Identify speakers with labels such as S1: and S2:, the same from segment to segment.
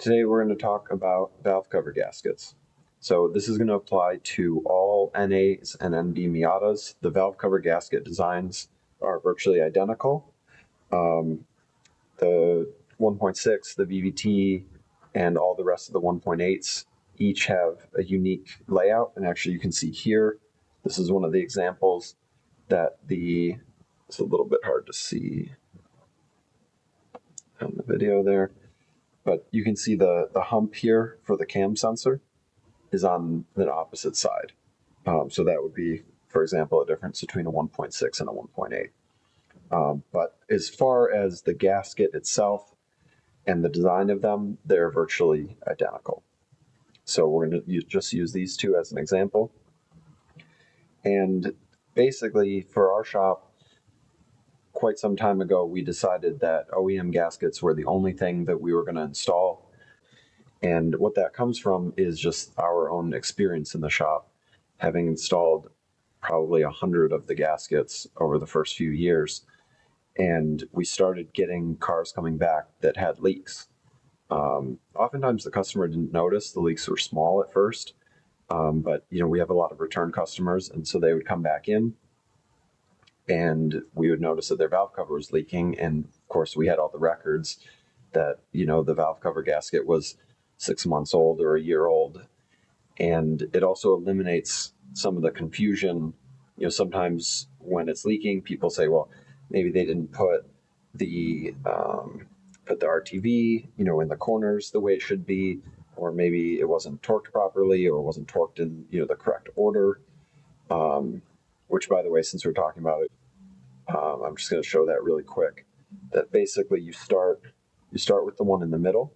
S1: Today we're going to talk about valve cover gaskets. So this is going to apply to all NAs and NB Miatas. The valve cover gasket designs are virtually identical. The 1.6, the VVT, and all the rest of the 1.8s each have a unique layout. And actually you can see here, this is one of the examples that it's a little bit hard to see on the video there, but you can see the hump here for the cam sensor is on the opposite side. So that would be, for example, a difference between a 1.6 and a 1.8. But as far as the gasket itself and the design of them, they're virtually identical. So we're going to just use these two as an example. And basically for our shop, quite some time ago, we decided that OEM gaskets were the only thing that we were going to install. And what that comes from is just our own experience in the shop, having installed probably 100 of the gaskets over the first few years. And we started getting cars coming back that had leaks. Oftentimes the customer didn't notice. The leaks were small at first, but we have a lot of return customers, and so they would come back in and we would notice that their valve cover was leaking. And of course we had all the records that, the valve cover gasket was 6 months old or a year old. And it also eliminates some of the confusion. Sometimes when it's leaking, people say, well, maybe they didn't put the RTV, in the corners the way it should be, or maybe it wasn't torqued properly, or it wasn't torqued in, the correct order. Which, by the way, since we're talking about it, I'm just going to show that really quick. That basically you start with the one in the middle,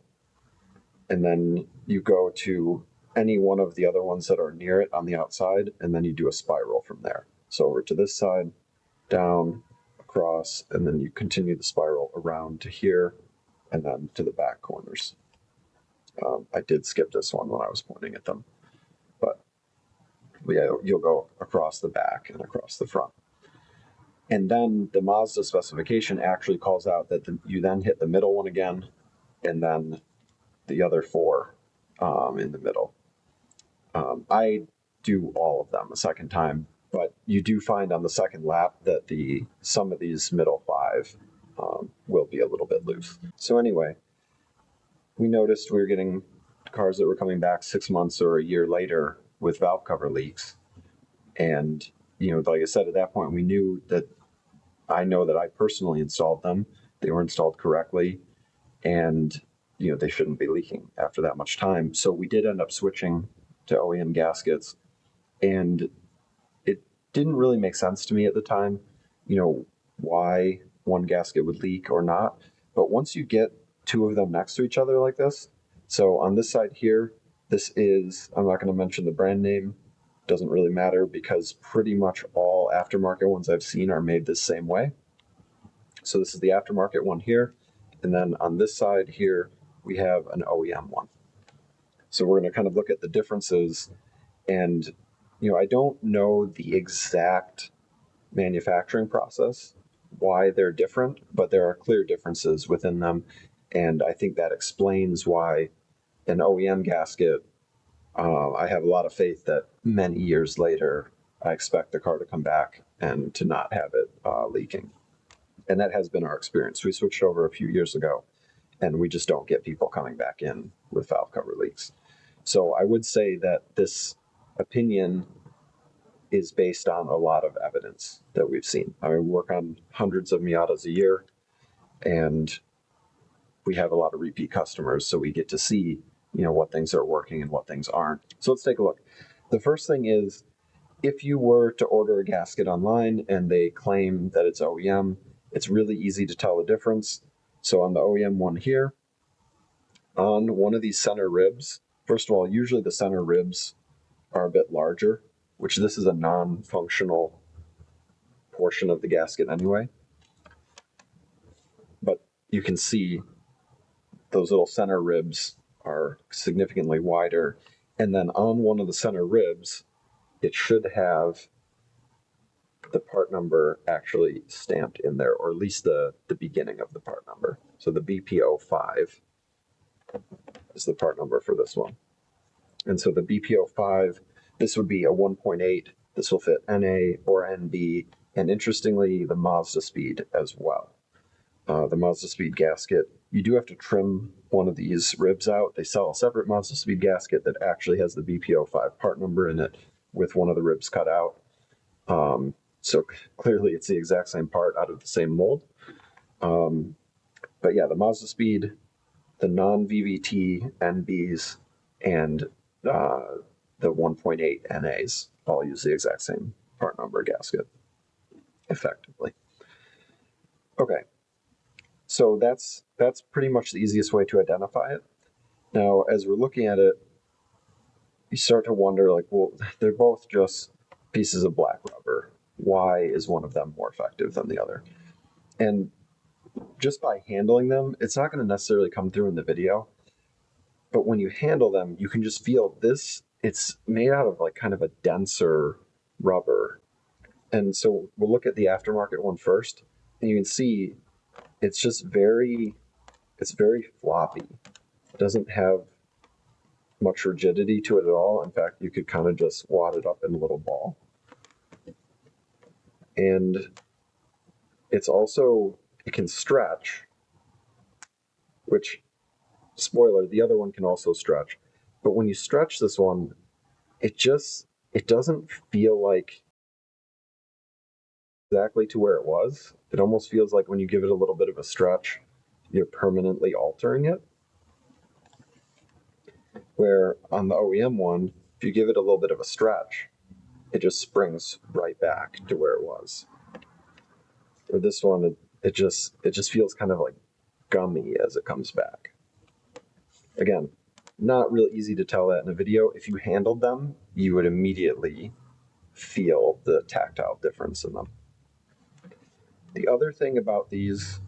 S1: and then you go to any one of the other ones that are near it on the outside, and then you do a spiral from there. So over to this side, down, across, and then you continue the spiral around to here, and then to the back corners. I did skip this one when I was pointing at them, but yeah, you'll go across the back and across the front. And then the MAZDA specification actually calls out that you then hit the middle one again, and then the other four in the middle. I do all of them a second time, but you do find on the second lap that some of these middle five will be a little bit loose. So anyway, we noticed we were getting cars that were coming back 6 months or a year later with valve cover leaks. And, like I said, at that point, I know that I personally installed them. They were installed correctly, and, they shouldn't be leaking after that much time. So we did end up switching to OEM gaskets, and it didn't really make sense to me at the time, why one gasket would leak or not. But once you get two of them next to each other like this, so on this side here, this is, I'm not going to mention the brand name, doesn't really matter because pretty much all aftermarket ones I've seen are made this same way. So this is the aftermarket one here, and then on this side here, we have an OEM one. So we're going to kind of look at the differences, and I don't know the exact manufacturing process, why they're different, but there are clear differences within them, and I think that explains why an OEM gasket, I have a lot of faith that many years later, I expect the car to come back and to not have it leaking. And that has been our experience. We switched over a few years ago, and we just don't get people coming back in with valve cover leaks. So I would say that this opinion is based on a lot of evidence that we've seen. I mean, we work on hundreds of Miatas a year, and we have a lot of repeat customers, so we get to see, what things are working and what things aren't. So let's take a look. The first thing is, if you were to order a gasket online and they claim that it's OEM, it's really easy to tell the difference. So on the OEM one here, on one of these center ribs, first of all, usually the center ribs are a bit larger, which this is a non-functional portion of the gasket anyway. But you can see those little center ribs are significantly wider. And then on one of the center ribs, it should have the part number actually stamped in there, or at least the beginning of the part number. So the BPO5 is the part number for this one. And so the BPO5, this would be a 1.8. This will fit NA or NB, and interestingly, the MAZDA speed as well. The MAZDA speed gasket, you do have to trim one of these ribs out. They sell a separate MAZDA speed gasket that actually has the BPO5 part number in it with one of the ribs cut out. So clearly it's the exact same part out of the same mold. But yeah, the MAZDA speed, the non-VVT NBs, and the 1.8 NAs all use the exact same part number gasket, effectively. Okay, so that's pretty much the easiest way to identify it. Now, as we're looking at it, you start to wonder, like, well, they're both just pieces of black rubber. Why is one of them more effective than the other? And just by handling them, it's not going to necessarily come through in the video, but when you handle them, you can just feel this, it's made out of like kind of a denser rubber. And so we'll look at the aftermarket one first, and you can see it's just it's very floppy. It doesn't have much rigidity to it at all. In fact, you could kind of just wad it up in a little ball. And it's also, it can stretch, which, spoiler, the other one can also stretch. But when you stretch this one, it doesn't feel like exactly to where it was. It almost feels like when you give it a little bit of a stretch, you're permanently altering it. Where on the OEM one, if you give it a little bit of a stretch, it just springs right back to where it was. Or this one, it just feels kind of like gummy as it comes back. Again, not real easy to tell that in a video. If you handled them, you would immediately feel the tactile difference in them. The other thing about these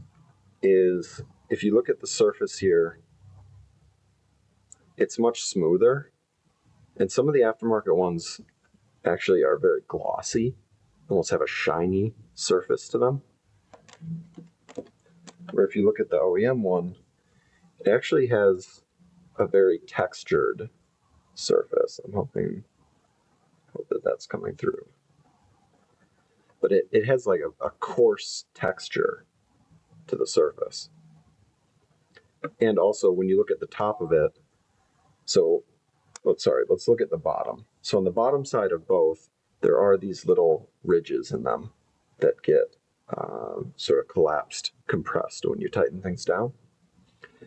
S1: is if you look at the surface here, it's much smoother. And some of the aftermarket ones actually are very glossy, almost have a shiny surface to them. Where if you look at the OEM one, it actually has a very textured surface. I'm hope that that's coming through. But it has like a coarse texture to the surface. And also when you look at the top of it, so let's look at the bottom. So on the bottom side of both, there are these little ridges in them that get sort of collapsed, compressed when you tighten things down.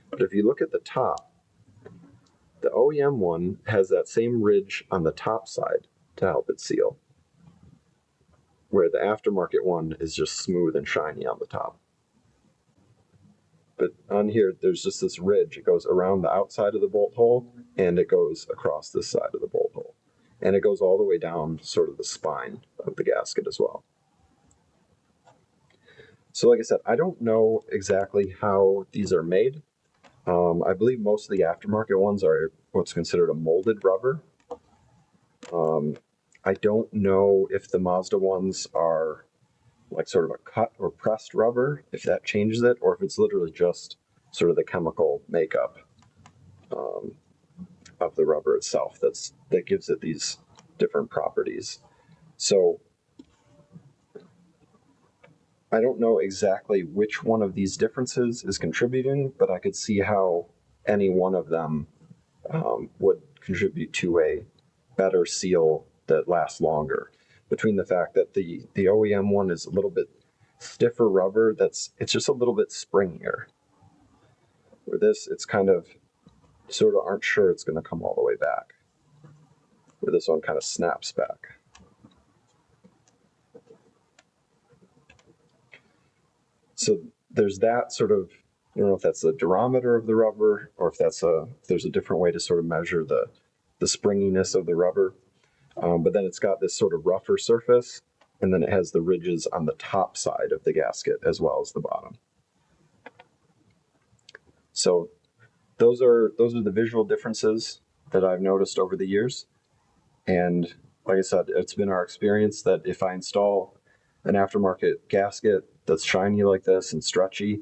S1: But if you look at the top, the OEM one has that same ridge on the top side to help it seal, where the aftermarket one is just smooth and shiny on the top. But on here, there's just this ridge. It goes around the outside of the bolt hole, and it goes across this side of the bolt hole. And it goes all the way down sort of the spine of the gasket as well. So like I said, I don't know exactly how these are made. I believe most of the aftermarket ones are what's considered a molded rubber. I don't know if the MAZDA ones are like sort of a cut or pressed rubber, if that changes it, or if it's literally just sort of the chemical makeup of the rubber itself that gives it these different properties. So I don't know exactly which one of these differences is contributing, but I could see how any one of them would contribute to a better seal that lasts longer. Between the fact that the OEM one is a little bit stiffer rubber, it's just a little bit springier. Where this, it's kind of sort of aren't sure it's going to come all the way back. Where this one kind of snaps back. So there's that sort of, I don't know if that's the durometer of the rubber or if there's a different way to sort of measure the springiness of the rubber. But then it's got this sort of rougher surface, and then it has the ridges on the top side of the gasket as well as the bottom. So those are the visual differences that I've noticed over the years. And like I said, it's been our experience that if I install an aftermarket gasket that's shiny like this and stretchy,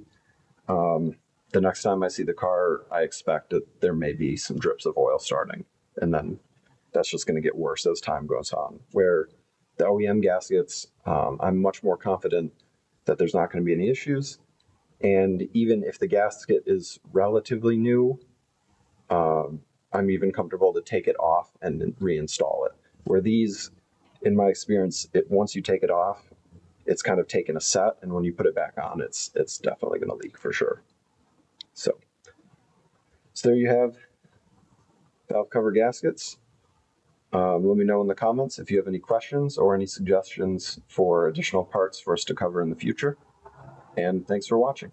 S1: the next time I see the car, I expect that there may be some drips of oil starting, and then that's just going to get worse as time goes on. Where the OEM gaskets, I'm much more confident that there's not going to be any issues. And even if the gasket is relatively new, I'm even comfortable to take it off and reinstall it. Where these, in my experience, once you take it off, it's kind of taken a set, and when you put it back on, it's definitely going to leak for sure. So there you have valve cover gaskets. Let me know in the comments if you have any questions or any suggestions for additional parts for us to cover in the future. And thanks for watching.